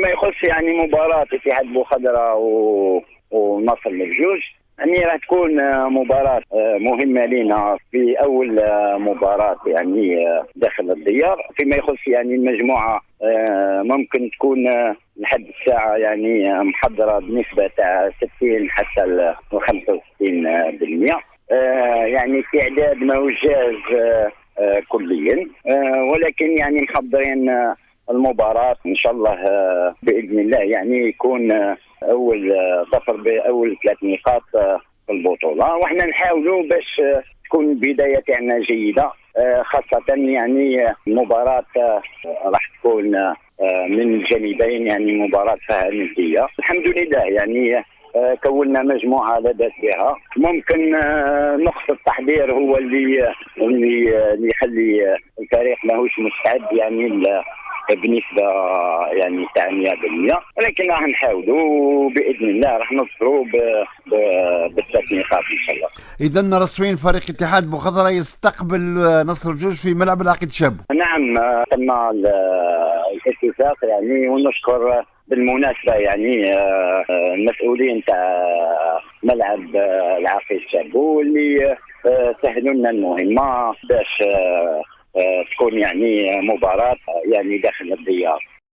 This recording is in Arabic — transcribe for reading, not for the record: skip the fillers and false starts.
فيما يخص يعني مباراة اتحاد بوخضرة والنصر بجوج، يعني راح تكون مباراة مهمة لنا في أول مباراة يعني داخل الديار. فيما يخص يعني المجموعة ممكن تكون لحد الساعة يعني محضرة بنسبة 60 حتى 65%. يعني في إعداد ما هو جاهز كليا، ولكن يعني محضرين المباراة إن شاء الله بإذن الله يعني يكون أول ظفر بأول 3 نقاط في البطولة، وإحنا نحاولوا باش تكون بداية تاعنا جيدة، خاصة يعني المباراة راح تكون من الجانبين يعني مباراة فيها ندية. الحمد لله يعني كونا مجموعة لا بأس بها. ممكن نقص التحضير هو اللي يخلي الفريق ماهوش مستعد يعني بنسبة يعني تاع 100%، ولكن راح نحاولوا بإذن الله راح نوصلوا بالثلاث نقاط إن شاء الله. إذا رسميا فريق اتحاد بوخضرة يستقبل نصر بجوج في ملعب العقيد شاب. نعم، تم الاتفاق يعني، ونشكر بالمناسبة يعني المسؤولين تاع ملعب العقيد شاب واللي سهلوا لنا المهمة باش تكون يعني مباراة يعني داخل الديار.